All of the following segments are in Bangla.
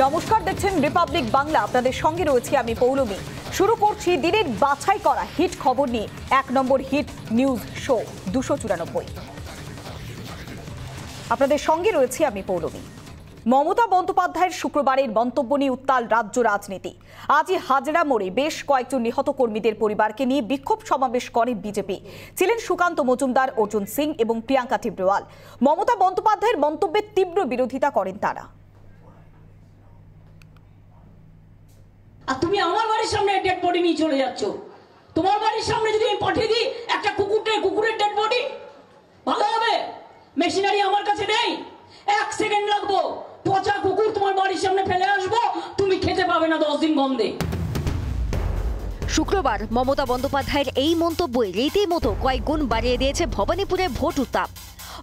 নমস্কার, দেখছেন রিপাবলিক বাংলা। আপনাদের সঙ্গে রয়েছে আমি পৌলমী। শুরু করছি দিনের বাছাই করা হিট খবর নিয়ে। 1 নম্বর হিট নিউজ শো 294। আপনাদের সঙ্গে রয়েছে আমি পৌলমী। মমতা বন্দ্যোপাধ্যায়ের শুক্রবারের মন্তব্য নিয়ে উত্তাল রাজ্য রাজনীতি। আজই হাজরা মোড়ে বেশ কয়েকজন নিহত কর্মীদের পরিবারকে নিয়ে বিক্ষোভ সমাবেশ করে বিজেপি। ছিলেন সুকান্ত মজুমদার, অর্জুন সিং এবং প্রিয়াঙ্কা টিব্রেওয়াল। মমতা বন্দ্যোপাধ্যায়ের মন্তব্যের তীব্র বিরোধিতা করেন তারা। আর তুমি আমার বাড়ির সামনে ডেড বডি নিয়ে চলে যাচ্ছ। তোমার বাড়ির সামনে যদি আমি পাঠিয়ে দিই একটা কুকুরের ডেড বডি, ভালো হবে? মেশিনারি আমার কাছে নেই, 1 সেকেন্ড লাগবো। পচা কুকুর তোমার বাড়ির সামনে ফেলে আসবো, তুমি খেতে পাবে না 10 দিন বন্ধে। শুক্রবার মমতা বন্দ্যোপাধ্যায়ের এই মন্তব্যই রীতিমতো কয়েক গুণ বাড়িয়ে দিয়েছে ভবানীপুরে ভোট উত্তাপ।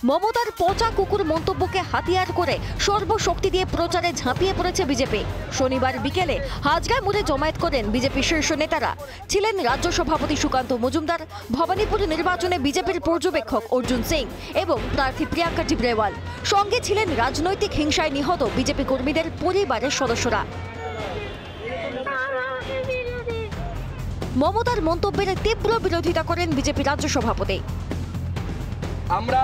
মমতার পচা কুকুর মন্তব্যকে হাতিয়ার করে সর্বশক্তি দিয়ে প্রচারে ঝাঁপিয়ে পড়েছে বিজেপি। শনিবার বিকেলে হাজরা মোড়ে জমায়েত করেন বিজেপি শীর্ষ নেতারা। ছিলেন রাজ্য সভাপতি সুকান্ত মজুমদার, ভবানীপুর নির্বাচনে বিজেপির পর্যবেক্ষক অর্জুন সিং এবং প্রার্থী প্রিয়াঙ্কা টিব্রেওয়াল। সঙ্গে ছিলেন রাজনৈতিক হিংসায় নিহত বিজেপি কর্মীদের পরিবারের সদস্যরা। মমতার মন্তব্যের তীব্র বিরোধিতা করেন বিজেপি রাজ্য সভাপতি। আমরা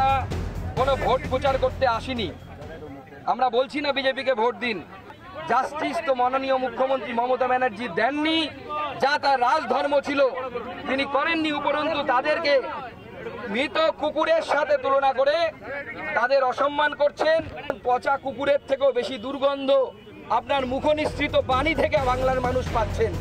কোনো ভোট প্রচার করতে আসিনি। আমরা বলছি না বিজেপিকে ভোট দিন। জাস্টিস তো মাননীয় মুখ্যমন্ত্রী মমতা ব্যানার্জি দেননি, যা তার রাজধর্ম ছিল তিনি করেননি। উপরন্তু তাদেরকে মৃত কুকুরের সাথে তুলনা করে তাদের অসম্মান করছেন। পচা কুকুরের থেকেও বেশি দুর্গন্ধ আপনার মুখনিসৃত পানি থেকে বাংলার মানুষ পাচ্ছেন।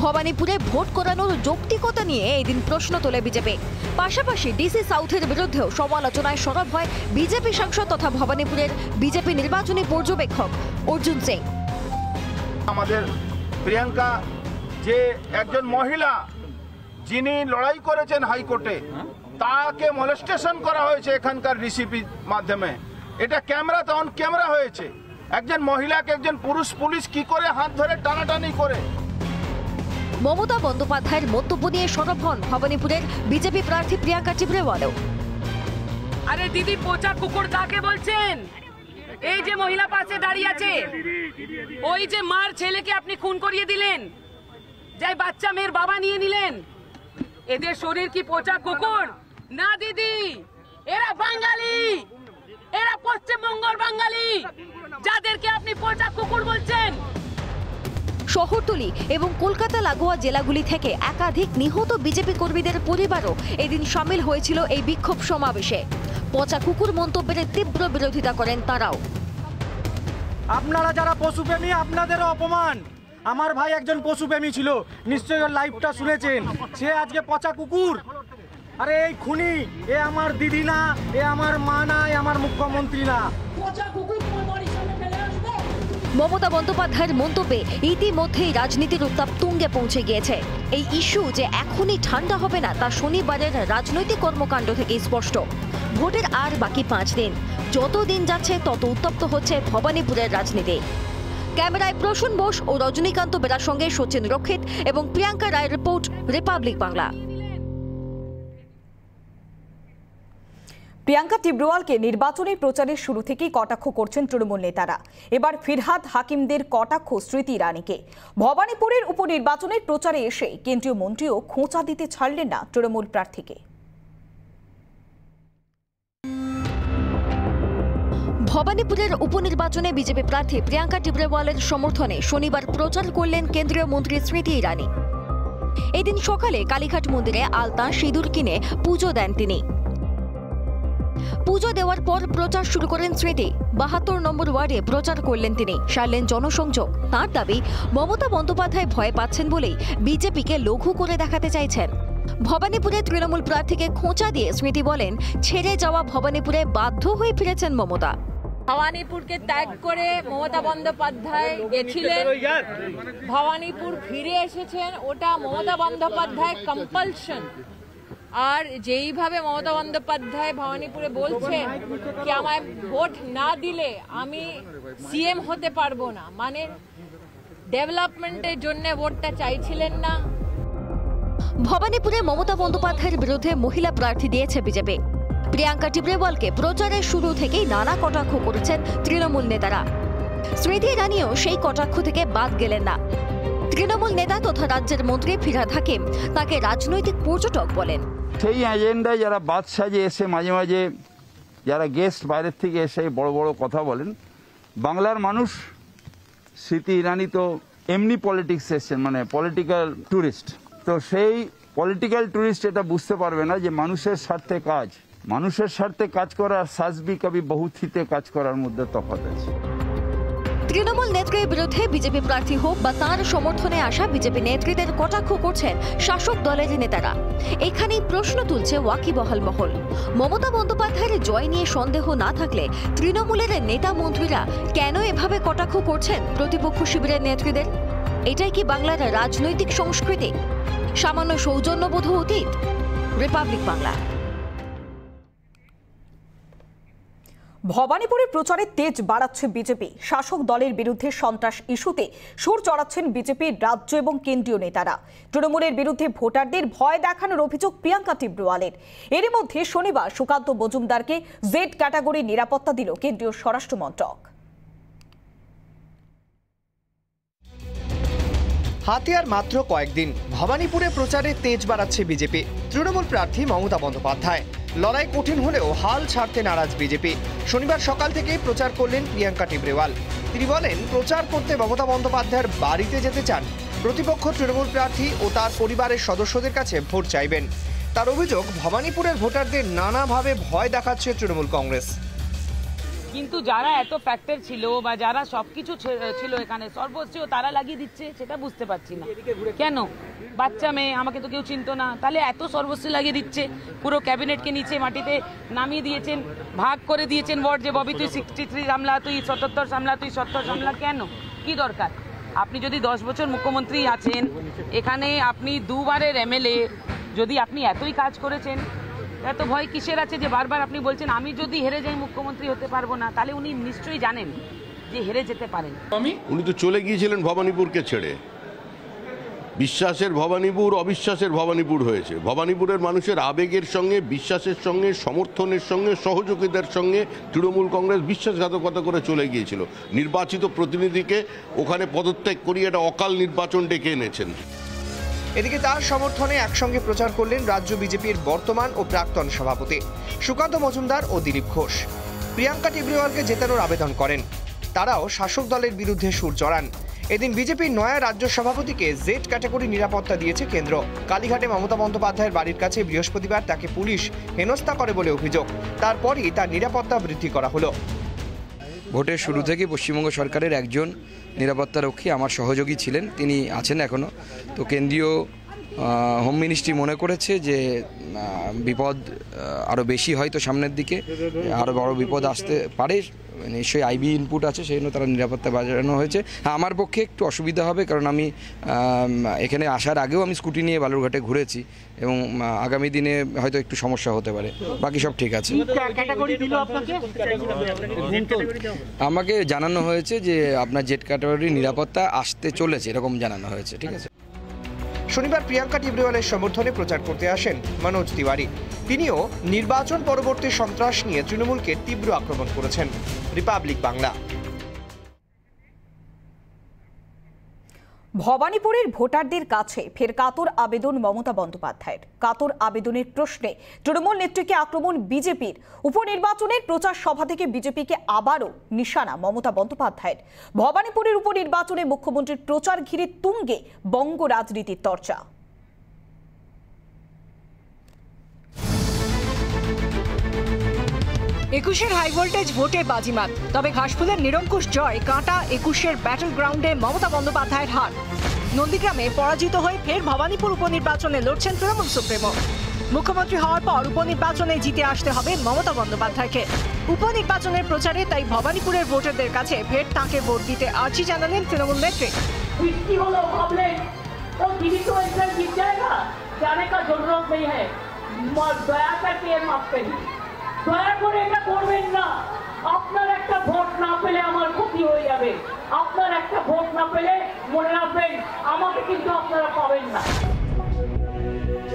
ভবানীপুরে ভোট করানোর যৌক্তিকতা নিয়ে এদিন প্রশ্ন তোলে বিজেপি। পাশাপাশি ডিসি সাউথের বিরুদ্ধেও সমালোচনায় সরব হয় বিজেপি সাংসদ তথা ভবানীপুরের বিজেপি নির্বাচনী পর্যবেক্ষক অর্জুন সিং। আমাদের প্রিয়াঙ্কা যে একজন মহিলা যিনি লড়াই করেছেন হাইকোর্টে, তাকে মলেস্টেশন করা হয়েছে এখানকার ডিসিপির মাধ্যমে। এটা ক্যামেরা তখন ক্যামেরা হয়েছে। একজন মহিলাকে একজন পুরুষ পুলিশ কি করে হাত ধরে টানাটানি করে। মমতা বন্দ্যোপাধ্যায়ের মন্তব্য নিয়ে সরব হন ভবানীপুরের বিজেপি প্রার্থী প্রিয়াঙ্কা টিব্রেওয়ালও। আরে দিদি, পচা কুকুর কাকে বলছেন? এই যে মহিলা পাশে দাঁড়িয়ে আছে, ওই যে মার ছেলেকে আপনি খুন করিয়ে দিলেন, যাই বাচ্চা মেয়ের বাবা নিয়ে নিলেন, এদের শরীর কি পচা কুকুর? না দিদি, এরা বাঙালি, এরা পশ্চিমবঙ্গের বাঙালি, যাদেরকে আপনি পচা কুকুর বলছেন। শহরতলি এবং কলকাতা লাগোয়া জেলাগুলি থেকে একাধিক নিহত বিজেপি কর্মীদের পরিবারও এদিন সামিল হয়েছিল এই বিক্ষোভ সমাবেশে। পচা কুকুর মন্তব্যের তীব্র বিরোধিতা করেন তারাও। আপনারা যারা পশুপ্রেমী, আপনাদেরও অপমান। আমার ভাই একজন পশুপ্রেমী ছিল, নিশ্চয়ই ওর লাইফটা শুনেছেন। সে আজকে পচা কুকুর। আরে এই খুনি, এ আমার দিদি না, এ আমার মা না, এ আমার মুখ্যমন্ত্রী না। পচা কুকুর তোমার বাড়ির সামনে ফেলে আসবো। মমতা বন্দ্যোপাধ্যায়ের মন্তব্যে ইতিমধ্যেই রাজনীতির উত্তাপ তুঙ্গে পৌঁছে গিয়েছে। এই ইস্যু যে এখনই ঠান্ডা হবে না তা শনিবারের রাজনৈতিক কর্মকাণ্ড থেকেই স্পষ্ট। ভোটের আর বাকি 5 দিন। যত দিন যাচ্ছে তত উত্তপ্ত হচ্ছে ভবানীপুরের রাজনীতি। ক্যামেরায় প্রসূন বোস ও রজনীকান্ত বেরার সঙ্গে সচিন রক্ষিত এবং প্রিয়াঙ্কা রায়ের রিপোর্ট, রিপাবলিক বাংলা। প্রিয়াঙ্কা টিব্রেওয়ালকে নির্বাচনী প্রচারের শুরু থেকেই কটাক্ষ করছেন তৃণমূল নেতারা। এবার ফিরহাদ হাকিমদের কটাক্ষ স্মৃতি ইরানিকে। ভবানীপুরের উপনির্বাচনের প্রচারে এসে কেন্দ্রীয় মন্ত্রীও খোঁচা দিতে ছাড়লেন না তৃণমূল প্রার্থীকে। ভবানীপুরের উপনির্বাচনে বিজেপি প্রার্থী প্রিয়াঙ্কা টিব্রেওয়ালের সমর্থনে শনিবার প্রচার করলেন কেন্দ্রীয় মন্ত্রী স্মৃতি ইরানি। এদিন সকালে কালীঘাট মন্দিরে আলতা সিঁদুর কিনে পুজো দেন তিনি। পুজো দেওয়ার পর প্রচার শুরু করেন স্মৃতি। 72 নম্বর ওয়ার্ডে প্রচার করলেন তিনি, সারলেন জনসংযোগ। তাঁর দাবি, মমতা বন্দ্যোপাধ্যায় ভয় পাচ্ছেন বলেই বিজেপিকে লঘু করে দেখাতে চাইছেন। ভবানীপুরে তৃণমূল প্রার্থীকে খোঁচা দিয়ে স্মৃতি বলেন, ছেড়ে যাওয়া ভবানীপুরে বাধ্য হয়ে ফিরেছেন মমতা। ভবানীপুরকে ত্যাগ করে মমতা বন্দ্যোপাধ্যায় গেছিলেন, ভবানীপুর ফিরে এসেছেন, ওটা মমতা বন্দ্যোপাধ্যায় কম্পালশন। আর যেইভাবে মমতা বন্দ্যোপাধ্যায় ভবানীপুরে বলছেন কি আমায় ভোট না দিলে আমি সিএম হতে পারবো না, মানে ডেভেলপমেন্টের জন্য ভোটটা চাইছিলেন না। ভবানীপুরে মমতা বন্দ্যোপাধ্যায়ের বিরুদ্ধে মহিলা প্রার্থী দিয়েছে বিজেপি। প্রিয়াঙ্কা টিব্রেওয়ালকে প্রচারের শুরু থেকেই নানা কটাক্ষ করেছেন তৃণমূল নেতারা। স্মৃতি ইরানিও সেই কটাক্ষ থেকে বাদ গেলেন না। তৃণমূল নেতা তথা রাজ্যের মন্ত্রী ফিরহাদ হাকিম তাকে রাজনৈতিক পর্যটক বলেন। সেই এজেন্ডায় যারা বাদ সাজে এসে মাঝে মাঝে যারা গেস্ট বাইরের থেকে এসে বড় বড় কথা বলেন, বাংলার মানুষ স্মৃতি ইরানি তো এমনি পলিটিক্স এসছেন, মানে পলিটিক্যাল ট্যুরিস্ট, তো সেই পলিটিক্যাল ট্যুরিস্ট এটা বুঝতে পারবে না যে মানুষের স্বার্থে কাজ করা আর সাজবি কবি বহুথিতে কাজ করার মধ্যে তফাৎ আছে। তৃণমূল নেত্রীর বিরুদ্ধে বিজেপি প্রার্থী হোক বা তার সমর্থনে আসা বিজেপি নেত্রীদের কটাক্ষ করছেন শাসক দলের নেতারা। এখানেই প্রশ্ন তুলছে ওয়াকিবহাল মহল। মমতা বন্দ্যোপাধ্যায়ের জয় নিয়ে সন্দেহ না থাকলে তৃণমূলের নেতা মন্ত্রীরা কেন এভাবে কটাক্ষ করছেন প্রতিপক্ষ শিবিরের নেত্রীদের? এটাই কি বাংলার রাজনৈতিক সংস্কৃতি? সামান্য সৌজন্যবোধ অতীত? রিপাবলিক বাংলা। ভবানীপুরে প্রচারে তেজ বাড়াচ্ছে বিজেপি। শাসক দলের বিরুদ্ধে সন্ত্রাস ইস্যুতে সুর চড়াচ্ছেন বিজেপির রাজ্য এবং কেন্দ্রীয় নেতারা। তৃণমূলের বিরুদ্ধে ভোটারদের ভয় দেখানোর অভিযোগ প্রিয়াঙ্কা টিবরুয়ালের। এরই মধ্যে শনিবার সুকান্ত মজুমদারকে জেড ক্যাটাগরির নিরাপত্তা দিল কেন্দ্রীয় স্বরাষ্ট্র মন্ত্রক। হাতে আর মাত্র কয়েকদিন, ভবানীপুরে প্রচারে তেজ বাড়াচ্ছে বিজেপি। তৃণমূল প্রার্থী মমতা বন্দ্যোপাধ্যায়। লড়াই কঠিন হলেও হাল ছাড়তে নারাজ বিজেপি। শনিবার সকাল থেকেই প্রচার করলেন প্রিয়াঙ্কা টিবরুয়াল। তিনি বলেন, প্রচার করতে মমতা বন্দ্যোপাধ্যায়ের বাড়িতে যেতে চান। প্রতিপক্ষ তৃণমূল প্রার্থী ও তার পরিবারের সদস্যদের কাছে ভোট চাইবেন। তার অভিযোগ, ভবানীপুরের ভোটারদের নানাভাবে ভয় দেখাচ্ছে তৃণমূল কংগ্রেস। কিন্তু যারা এত ফ্যাক্টর ছিল বা যারা সবকিছু ছিল এখানে সর্বোচ্চ তারা লাগিয়ে দিচ্ছে, সেটা বুঝতে পারছি না কেন। বাচ্চা মেয়ে, আমাকে তো কেউ চিনতো না, তাহলে এত সর্বস্ব লাগিয়ে দিচ্ছে। পুরো ক্যাবিনেটকে নিচে মাটিতে নামিয়ে দিয়েছেন, ভাগ করে দিয়েছেন ওয়ার্ড, যে ববি তুই 63 সামলা, তুই 77 সামলা, তুই 70 সামলা। কেন, কি দরকার? আপনি যদি 10 বছর মুখ্যমন্ত্রী আছেন, এখানে আপনি দুবারের এমএলএ, যদি আপনি এতই কাজ করেছেন, এত ভয় কিসের আছে যে বারবার আপনি বলছেন আমি যদি হেরে যাই মুখ্যমন্ত্রী হতে পারবো না? তাহলে উনি নিশ্চয়ই জানেন যে হেরে যেতে পারেন। উনি তো চলে গিয়েছিলেন ভবানীপুরকে ছেড়ে। বিশ্বাসের ভবানীপুর অবিশ্বাসের ভবানীপুর হয়েছে। ভবানীপুরের মানুষের আবেগের সঙ্গে, বিশ্বাসের সঙ্গে, সমর্থনের সঙ্গে, সহযোগিতার সঙ্গে তৃণমূল কংগ্রেস বিশ্বাসঘাতকতা করে চলে গিয়েছিল। নির্বাচিত প্রতিনিধিকে ওখানে পদত্যাগ করিয়ে একটা অকাল নির্বাচন ডেকে এনেছেন। এদিকে তার সমর্থনে একসঙ্গে প্রচার করলেন রাজ্য বিজেপির বর্তমান ও প্রাক্তন সভাপতি সুকান্ত মজুমদার ও দিলীপ ঘোষ। প্রিয়াঙ্কা টিবরুয়ালকে জেতানোর আবেদন করেন। তারাও শাসক দলের বিরুদ্ধে সুর চড়ান। এদিন বিজেপির নয়া রাজ্য সভাপতিকে জেড ক্যাটাগরি নিরাপত্তা দিয়েছে কেন্দ্র। কালীঘাটে মমতা বন্দ্যোপাধ্যায়ের বাড়ির কাছে বৃহস্পতিবার তাকে পুলিশ হেনস্থা করে বলে অভিযোগ। তারপরই তার নিরাপত্তা বৃদ্ধি করা হলো। ভোটের শুরু থেকে পশ্চিমবঙ্গ সরকারের একজন নিরাপত্তারক্ষী আমার সহযোগী ছিলেন, তিনি আছেন এখনও। তো কেন্দ্রীয় হোম মিনিস্ট্রি মনে করেছে যে বিপদ আরও বেশি হয়তো সামনের দিকে, আরও বড় বিপদ আসতে পারে, নিশ্চয়ই আইবি ইনপুট আছে, সেই জন্য তারা নিরাপত্তা বাড়ানো হয়েছে। হ্যাঁ, আমার পক্ষে একটু অসুবিধা হবে, কারণ আমি এখানে আসার আগেও আমি স্কুটি নিয়ে বালুরঘাটে ঘুরেছি এবং আগামী দিনে হয়তো একটু সমস্যা হতে পারে। বাকি সব ঠিক আছে। আমাকে জানানো হয়েছে যে আপনার জেড ক্যাটাগরির নিরাপত্তা আসতে চলেছে, এরকম জানানো হয়েছে। ঠিক আছে। শনিবার প্রিয়াঙ্কা টিবরুয়ালের সমর্থনে প্রচার করতে আসেন মনোজ তিওয়ারি। তিনিও নির্বাচন পরবর্তী সন্ত্রাস নিয়ে তৃণমূলকে তীব্র আক্রমণ করেছেন। রিপাবলিক বাংলা। ভবানীপুরের ভোটারদের কাছে ফের কাতর আবেদন মমতা বন্দ্যোপাধ্যায়ের। কাতর আবেদনের প্রশ্নে তৃণমূল নেত্রীকে আক্রমণ বিজেপির। উপনির্বাচনের প্রচার সভা থেকে বিজেপিকে আবারও নিশানা মমতা বন্দ্যোপাধ্যায়ের। ভবানীপুরের উপনির্বাচনে মুখ্যমন্ত্রীর প্রচার ঘিরে তুঙ্গে বঙ্গ রাজনীতির চর্চা। একুশের হাই ভোল্টেজ ভোটে বাজিমাত, তবে ঘাসফুলের নিরঙ্কুশ জয় কাঁটা 21-এর ব্যাটল গ্রাউন্ডে মমতা বন্দ্যোপাধ্যায়ের হার। নন্দীগ্রামে পরাজিত হয়ে ফের ভবানীপুর উপনির্বাচনে লড়ছেন তৃণমূল সুপ্রিমো। মুখ্যমন্ত্রী হওয়ার পর উপনির্বাচনে জিতে আসতে হবে মমতা বন্দ্যোপাধ্যায়কে। উপনির্বাচনের প্রচারে তাই ভবানীপুরের ভোটারদের কাছে ফের তাঁকে ভোট দিতে আর্জি জানালেন তৃণমূল নেত্রী। দয়া করে এটা করবেন না। আপনার একটা ভোট না পেলে আমার ক্ষতি হয়ে যাবে। আপনার একটা ভোট না পেলে মনে রাখবেন আমাকে কিন্তু আপনারা পাবেন না।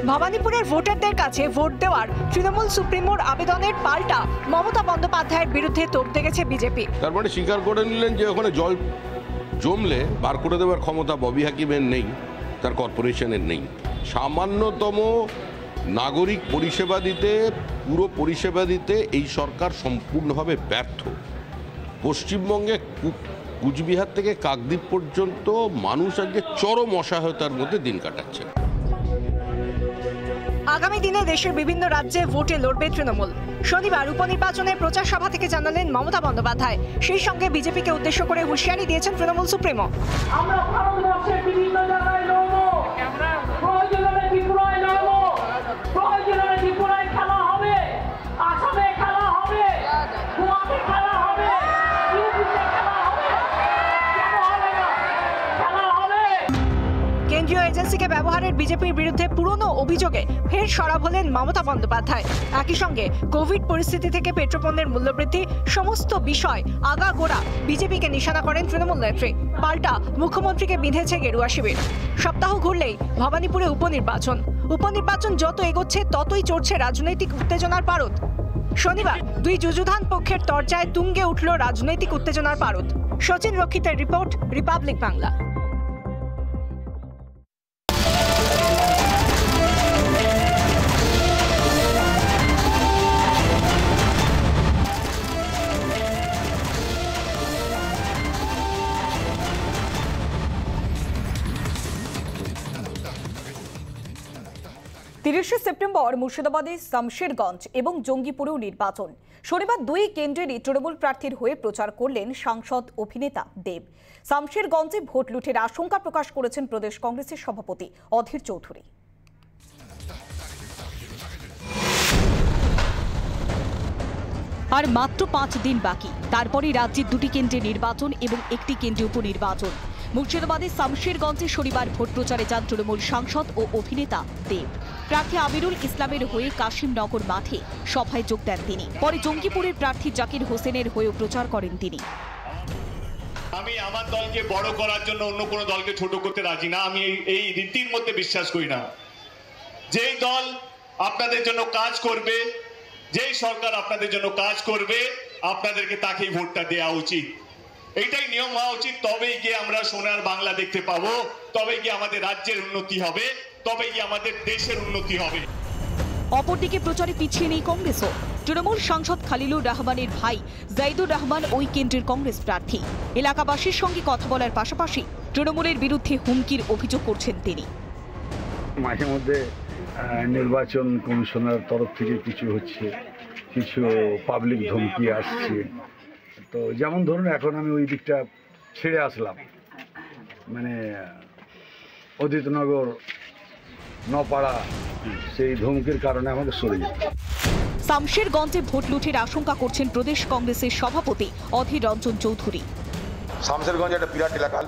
ভবানীপুরের ভোটারদের কাছে ভোট দেওয়ার তৃণমূল সুপ্রিমোর আবেদনের পাল্টা মমতা বন্দ্যোপাধ্যায়ের বিরুদ্ধে তোপ দেখেছে বিজেপি। তার মানে স্বীকার করে নিলেন যে ওখানে জল জমলে বার করে দেওয়ার ক্ষমতা ববি হাকিমের নেই, তার কর্পোরেশনের নেই। সামান্যতম নাগরিক পরিষেবা দিতে, পুরো পরিষেবা দিতে এই সরকার সম্পূর্ণভাবে ব্যর্থ। পশ্চিমবঙ্গে কুচবিহার থেকে কাকদ্বীপ পর্যন্ত মানুষ আজকে চরম অসহায়তার মধ্যে দিন কাটাচ্ছে। আগামী দিনে দেশের বিভিন্ন রাজ্যে ভোটে লড়বে তৃণমূল। শনিবার উপনির্বাচনের প্রচার সভা থেকে জানালেন মমতা বন্দ্যোপাধ্যায়। সেই সঙ্গে বিজেপিকে উদ্দেশ্য করে হুঁশিয়ারি দিয়েছেন তৃণমূল সুপ্রিমো। আমরা ভারতবর্ষের বিভিন্ন জায়গায় লড়বো, প্রয়োজনে ত্রিপুরায় লড়বো, প্রয়োজনে ত্রিপুরায় খেলা হবে, আসামে খেলা হবে, গোয়াতে খেলা হবে, ইউপিতে খেলা হবে, কেন হবে না? খেলা হবে। কেন্দ্রীয় এজেন্সিকে ব্যবহারের বিজেপির বিরুদ্ধে পুরনো অভিযোগে ফের সরব হলেন মমতা বন্দ্যোপাধ্যায়। একই সঙ্গে কোভিড পরিস্থিতি থেকে পেট্রোপণ্যের মূল্যবৃদ্ধি সমস্ত বিষয় আগাগোড়া বিজেপিকে নিশানা করেন তৃণমূল নেত্রী। পাল্টা মুখ্যমন্ত্রীকে বিঁধেছে গেরুয়া শিবির। সপ্তাহ ঘুরলেই ভবানীপুরে উপনির্বাচন যত এগোচ্ছে ততই চড়ছে রাজনৈতিক উত্তেজনার পারদ। শনিবার দুই যুযুধান পক্ষের তরজায় তুঙ্গে উঠল রাজনৈতিক উত্তেজনার পারদ। সচিন রক্ষিতের রিপোর্ট, রিপাবলিক বাংলা। সেপ্টেম্বর মুর্শিদাবাদে শামশেরগঞ্জ এবং জঙ্গিপুরেও নির্বাচন। শনিবার দুই কেন্দ্রেরই তৃণমূল প্রার্থীর হয়ে প্রচার করলেন সাংসদ অভিনেতা দেব। শামশেরগঞ্জে ভোট লুঠের আশঙ্কা প্রকাশ করেছেন প্রদেশ কংগ্রেসের সভাপতি অধীর চৌধুরী। আর মাত্র 5 দিন বাকি, তারপরে রাজ্যের দুটি কেন্দ্রে নির্বাচন এবং একটি কেন্দ্রে উপনির্বাচন। মুর্শিদাবাদের শামশেরগঞ্জে শনিবার ভোট প্রচারে যান তৃণমূল সাংসদ ও অভিনেতা দেব। প্রার্থী আমিরুল ইসলামের হয়ে কাশিমনগর মাঠে সভায় যোগ দেন তিনি। পরে জঙ্গিপুরের প্রার্থী জাকির হোসেনের হয়েও প্রচার করেন তিনি। আমি আমার দলকে বড় করার জন্য অন্য কোনো দলকে ছোট করতে রাজি না। আমি এই রীতির মধ্যে বিশ্বাস করি না। যেই দল আপনাদের জন্য কাজ করবে, যেই সরকার আপনাদের জন্য কাজ করবে, আপনাদেরকে তাকেই ভোটটা দেওয়া উচিত। এইটাই নিয়ম হওয়া উচিত। তবেই গিয়ে আমরা সোনার বাংলা দেখতে পাবো, তবেই গিয়ে আমাদের রাজ্যের উন্নতি হবে, তবেই গিয়ে আমাদের দেশের উন্নতি হবে। অপরদিকে প্রচারে পিছিয়ে নেই কংগ্রেসও। তৃণমূল সাংসদ খালিলুর রহমানের ভাই জাইদুর রহমান ওই কেন্দ্রের কংগ্রেস প্রার্থী। এলাকাবাসীর সঙ্গে কথা বলার পাশাপাশি তৃণমূলের বিরুদ্ধে হুমকির অভিযোগ করছেন তিনি। মাঝে মধ্যে নির্বাচন কমিশনের তরফ থেকে কিছু হচ্ছে, কিছু পাবলিক ধমকি আসছে। তো যেমন ধরুন এখন আমি ওই দিকটা ছেড়ে আসলাম, মানে অদিতনগর নপাড়া, সেই ধমকির কারণে আমাকে সরে যেতে। শামশেরগঞ্জে ভোট লুঠের আশঙ্কা করছেন প্রদেশ কংগ্রেসের সভাপতি অধীর রঞ্জন চৌধুরী। শামশেরগঞ্জ একটা বিরাট এলাকা,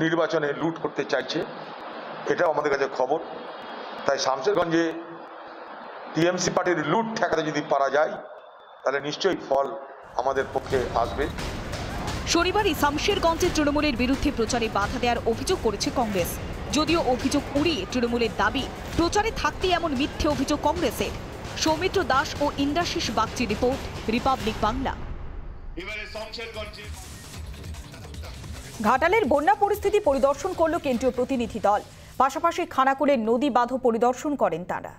নির্বাচনে লুট করতে চাইছে, এটাও আমাদের কাছে খবর। তাই শামশেরগঞ্জে টিএমসি পার্টির লুট ঠেকাতে যদি পারা যায় তাহলে নিশ্চয়ই ফল আমাদের পক্ষে আসবে। শনিবারই শামশেরগঞ্জে তৃণমূলের বিরুদ্ধে প্রচারে বাধা দেওয়ার অভিযোগ করেছে কংগ্রেস। যদিও অভিযোগ উড়িয়ে তৃণমূলের দাবি প্রচারে থাকতে এমন মিথ্যে অভিযোগ কংগ্রেসের। সৌমিত্র দাস ও ইন্দ্রাশিস বাগচি রিপোর্ট, রিপাবলিক বাংলা। ঘাটালের বন্যা পরিস্থিতি পরিদর্শন করল কেন্দ্রীয় প্রতিনিধি দল। পাশাপাশি খানাকুলের নদী বাঁধও পরিদর্শন করেন তারা।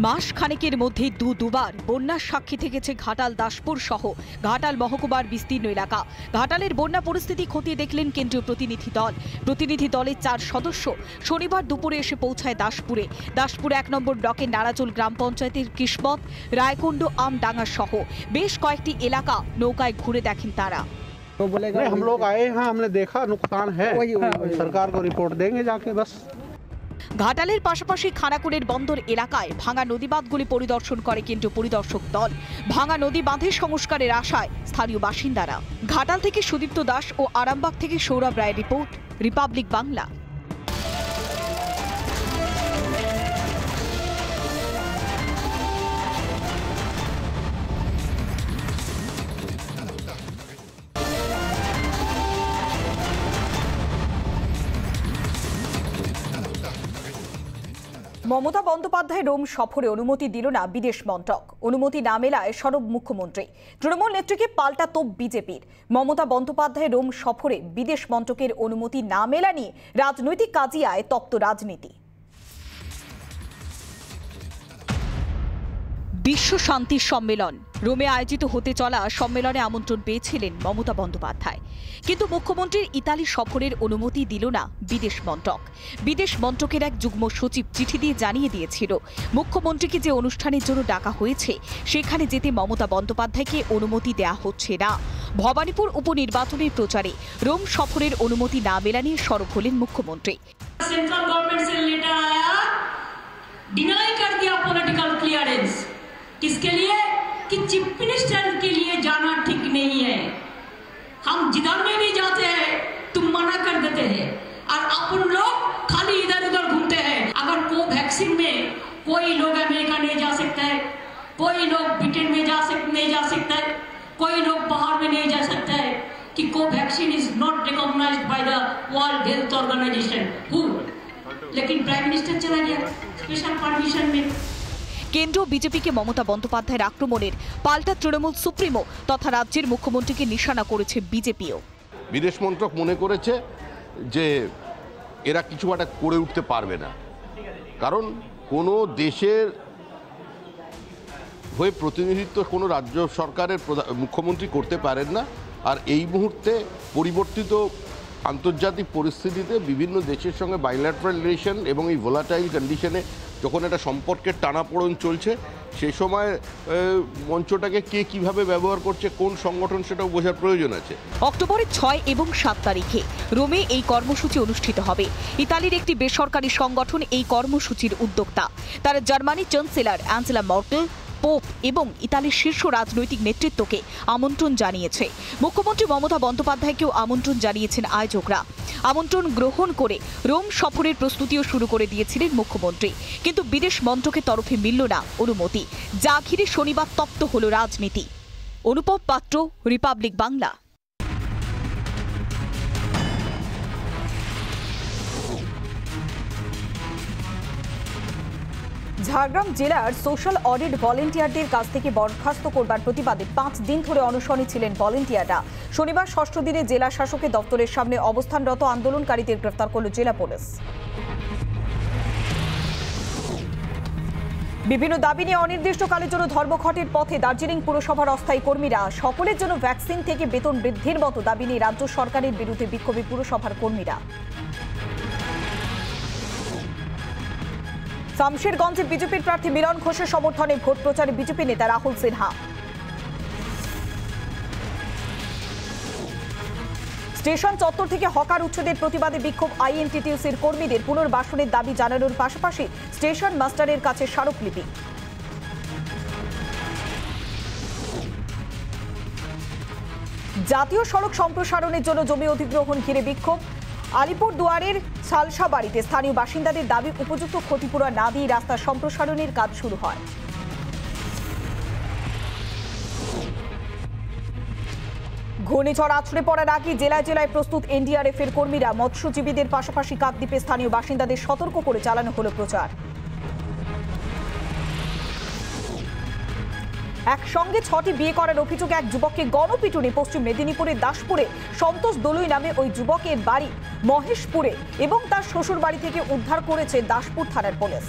মাস খানেকের মধ্যে দুবার বন্যার সাক্ষী থেকেছে ঘাটাল দাসপুর সহ ঘাটাল মহকুমার বিস্তীর্ণ এলাকা। ঘাটালের বন্যা পরিস্থিতি খতিয়ে দেখলেন কেন্দ্রীয় প্রতিনিধি দল। প্রতিনিধি দলের 4 সদস্য শনিবার দুপুরে এসে পৌঁছায় দাসপুরে। 1 নম্বর ব্লকের নারাজল গ্রাম পঞ্চায়েতের কিসমত, রায়কুণ্ড, আমডাঙ্গা সহ বেশ কয়েকটি এলাকা নৌকায় ঘুরে দেখেন তারা। हम लोग आए हैं, हमने देखा नुकसान है, सरकार को रिपोर्ट देंगे जाके बस। ঘাটালের পাশাপাশি খানাকুলের বন্দর এলাকায় ভাঙা নদী বাঁধগুলি পরিদর্শন করে কেন্দ্রীয় পরিদর্শক দল। ভাঙা নদী বাঁধের সংস্কারের আশায় স্থানীয় বাসিন্দারা। ঘাটাল থেকে সুদীপ্ত দাস ও আরামবাগ থেকে সৌরভ রায়ের report, Republic Bangla. Mamata Bandyopadhyay Rome সফরে অনুমতি দিল না বিদেশ মন্ত্রক। অনুমতি না মেলায় সরব মুখ্যমন্ত্রী। তৃণমূল নেত্রীকে পাল্টা তোপ বিজেপির। মমতা বন্দ্যোপাধ্যায় রোম সফরে বিদেশ মন্ত্রকের অনুমতি না মেলা নিয়ে রাজনৈতিক কাজিয়ায় তপ্ত রাজনীতি। বিশ্ব শান্তি সম্মেলন রোমে আয়োজিত হতে চলা সম্মেলনে আমন্ত্রণ পেয়েছিলেন মমতা বন্দ্যোপাধ্যায়, কিন্তু মুখ্যমন্ত্রীর ইতালি সফরের অনুমতি দিল না বিদেশ মন্ত্রক। বিদেশ মন্ত্রকের এক যুগ্ম সচিব চিঠি দিয়ে জানিয়ে দিয়েছিল, মুখ্যমন্ত্রীকে যে অনুষ্ঠানের জন্য ডাকা হয়েছে সেখানে যেতে মমতা বন্দ্যোপাধ্যায়কে অনুমতি দেয়া হচ্ছে না। ভবানীপুর উপনির্বাচনের প্রচারে রোম সফরের অনুমতি না মেলা নিয়ে সরব হলেন মুখ্যমন্ত্রী। सेंट्रल गवर्नमेंट से लेटर आया, डिनाई कर दिया पॉलिटिकल क्लियरेंस। किसके लिए? कि चीफ मिनिस्टर के लिए जाना ठीक नहीं है। हम जिधर में भी जाते हैं तुम मना कर देते हैं और अपन लोग खाली इधर उधर घूमते हैं। अगर कोवैक्सीन में कोई लोग अमेरिका नहीं जा सकता है, कोई लोग ब्रिटेन में नहीं जा सकता है, कोई लोग बाहर में नहीं जा सकता है, कि Covaxin is not recognised by the World Health Organization. लेकिन प्राइम मिनिस्टर चला गया स्पेशल परमिशन में। কেন্দ্র বিজেপিকে মমতা বন্দ্যোপাধ্যায়ের আক্রমণের পাল্টা তৃণমূল সুপ্রিমো তথা রাজ্যের মুখ্যমন্ত্রীকে নিশানা করেছে বিজেপিও। বিদেশ মন্ত্রক মনে করেছে যে এরা কিছু একটা করে উঠতে পারবে না, কারণ কোনো দেশের হয়ে প্রতিনিধিত্ব কোনো রাজ্য সরকারের মুখ্যমন্ত্রী করতে পারেন না। আর এই মুহূর্তে পরিবর্তিত আন্তর্জাতিক পরিস্থিতিতে বিভিন্ন দেশের সঙ্গে বাইল্যাটারাল রিলেশন এবং এই ভোলাটাইল কন্ডিশনে যখন একটা সম্পর্কের টানাপোড়েন চলছে, সেই সময় মঞ্চটাকে কে কিভাবে ব্যবহার করছে, কোন সংগঠন, সেটাও বোঝার প্রয়োজন আছে। অক্টোবরের 6 এবং 7 তারিখে রোমে এই কর্মসূচি অনুষ্ঠিত হবে। ইতালির একটি বেসরকারি সংগঠন এই কর্মসূচির উদ্যোক্তা। তারা জার্মানির চ্যান্সেলর অ্যাঞ্জেলা মার্কেল, পোপ এবং ইতালির শীর্ষ রাজনৈতিক নেতৃত্বকে আমন্ত্রণ জানিয়েছে। মুখ্যমন্ত্রী মমতা বন্দ্যোপাধ্যায়কেও আমন্ত্রণ জানিয়েছেন আয়োজকরা। আমন্ত্রণ গ্রহণ করে রোম সফরের প্রস্তুতিও শুরু করে দিয়েছিলেন মুখ্যমন্ত্রী, কিন্তু বিদেশ মন্ত্রকের তরফে মিলল না অনুমতি, যা ঘিরে শনিবার তপ্ত হল রাজনীতি। অনুপম পাত্র, রিপাবলিক বাংলা। ঝাড়গ্রাম জেলার সোশ্যাল অডিট ভলেন্টিয়ারদের কাছ থেকে বরখাস্ত করবার প্রতিবাদে 5 দিন ধরে অনশনে ছিলেন ভলেন্টিয়াররা। শনিবার 6ষ্ঠ দিনে জেলা শাসকের দপ্তরের সামনে অবস্থানরত আন্দোলনকারীদের গ্রেফতার করল জেলা পুলিশ। বিভিন্ন দাবি নিয়ে অনির্দিষ্টকালের জন্য ধর্মঘটের পথে দার্জিলিং পুরসভার অস্থায়ী কর্মীরা। সকলের জন্য ভ্যাকসিন থেকে বেতন বৃদ্ধির মতো দাবি নিয়ে রাজ্য সরকারের বিরুদ্ধে বিক্ষোভে পুরসভার কর্মীরা। শামশেরগঞ্জে বিজেপির প্রার্থী মিলন ঘোষের সমর্থনে ভোট প্রচারে বিজেপি নেতা রাহুল সিনহা। স্টেশন চত্বর থেকে হকার উচ্ছেদের প্রতিবাদে বিক্ষোভ আইএনটিটিউসির কর্মীদের। পুনর্বাসনের দাবি জানানোর পাশাপাশি স্টেশন মাস্টারের কাছে স্মারকলিপি। জাতীয় সড়ক সম্প্রসারণের জন্য জমি অধিগ্রহণ ঘিরে বিক্ষোভ। আলিপুরদুয়ারের সালসাবাড়িতে স্থানীয় বাসিন্দাদের দাবি, উপযুক্ত ক্ষতিপূরণ না দিয়ে রাস্তা সম্প্রসারণের কাজ শুরু হয়। ঘূর্ণিঝড় আছড়ে পড়ার আগে জেলায় জেলায় প্রস্তুত এনডিআরএফ এর কর্মীরা। মৎস্যজীবীদের পাশাপাশি কাকদ্বীপে স্থানীয় বাসিন্দাদের সতর্ক করে চালানো হলো প্রচার। একসঙ্গে 6টি বিয়ে করার অভিযোগে এক যুবককে গণপিটুনি। পশ্চিম মেদিনীপুরের দাসপুরে সন্তোষ দলুই নামে ওই যুবকের বাড়ি মহেশপুরে এবং তার শ্বশুর বাড়ি থেকে উদ্ধার করেছে দাসপুর থানার পুলিশ।